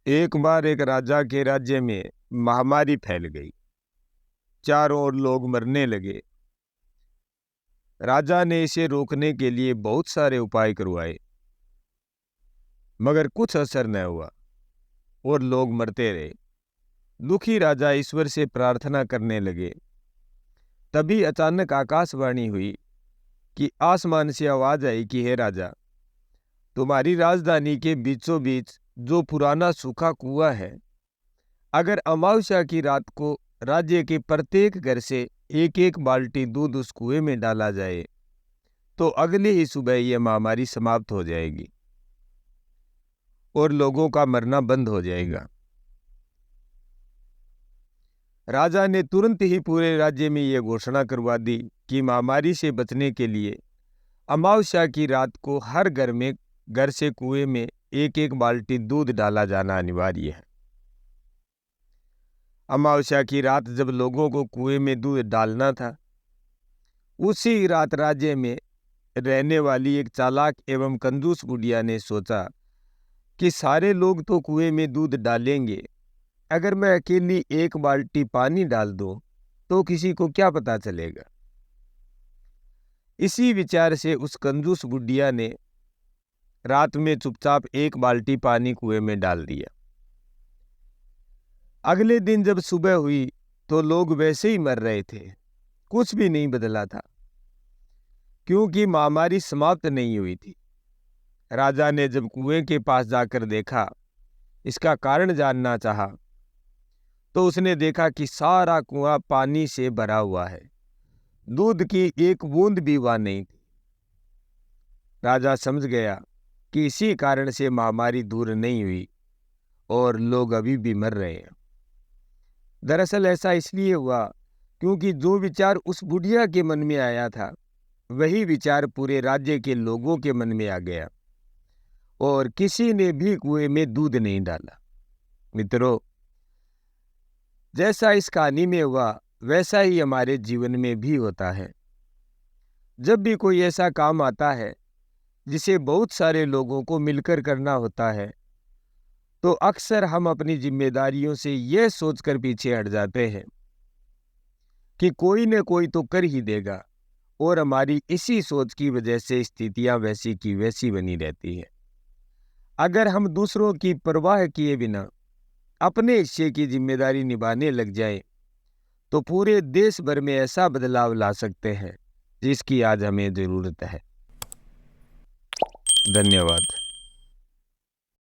एक बार एक राजा के राज्य में महामारी फैल गई। चारों ओर लोग मरने लगे। राजा ने इसे रोकने के लिए बहुत सारे उपाय करवाए, मगर कुछ असर न हुआ और लोग मरते रहे। दुखी राजा ईश्वर से प्रार्थना करने लगे। तभी अचानक आकाशवाणी हुई कि आसमान से आवाज आई कि हे राजा, तुम्हारी राजधानी के बीचों बीच जो पुराना सूखा कुआं है, अगर अमावस्या की रात को राज्य के प्रत्येक घर से एक एक बाल्टी दूध उस कुएं में डाला जाए तो अगले ही सुबह यह महामारी समाप्त हो जाएगी और लोगों का मरना बंद हो जाएगा। राजा ने तुरंत ही पूरे राज्य में यह घोषणा करवा दी कि महामारी से बचने के लिए अमावस्या की रात को हर घर से कुएं में एक एक बाल्टी दूध डाला जाना अनिवार्य है। अमावस्या की रात जब लोगों को कुएं में दूध डालना था, उसी रात राज्य में रहने वाली एक चालाक एवं कंजूस बुढ़िया ने सोचा कि सारे लोग तो कुएं में दूध डालेंगे, अगर मैं अकेली एक बाल्टी पानी डाल दूं तो किसी को क्या पता चलेगा। इसी विचार से उस कंजूस बुढ़िया ने रात में चुपचाप एक बाल्टी पानी कुएं में डाल दिया। अगले दिन जब सुबह हुई तो लोग वैसे ही मर रहे थे, कुछ भी नहीं बदला था, क्योंकि महामारी समाप्त नहीं हुई थी। राजा ने जब कुएं के पास जाकर देखा, इसका कारण जानना चाहा, तो उसने देखा कि सारा कुआं पानी से भरा हुआ है, दूध की एक बूंद भी वहां नहीं थी। राजा समझ गया कि इसी कारण से महामारी दूर नहीं हुई और लोग अभी भी मर रहे हैं। दरअसल ऐसा इसलिए हुआ क्योंकि जो विचार उस बुढ़िया के मन में आया था, वही विचार पूरे राज्य के लोगों के मन में आ गया और किसी ने भी कुएं में दूध नहीं डाला। मित्रों, जैसा इस कहानी में हुआ वैसा ही हमारे जीवन में भी होता है। जब भी कोई ऐसा काम आता है जिसे बहुत सारे लोगों को मिलकर करना होता है, तो अक्सर हम अपनी जिम्मेदारियों से यह सोचकर पीछे हट जाते हैं कि कोई न कोई तो कर ही देगा, और हमारी इसी सोच की वजह से स्थितियां वैसी की वैसी बनी रहती है। अगर हम दूसरों की परवाह किए बिना अपने हिस्से की जिम्मेदारी निभाने लग जाएं, तो पूरे देश भर में ऐसा बदलाव ला सकते हैं जिसकी आज हमें जरूरत है। धन्यवाद।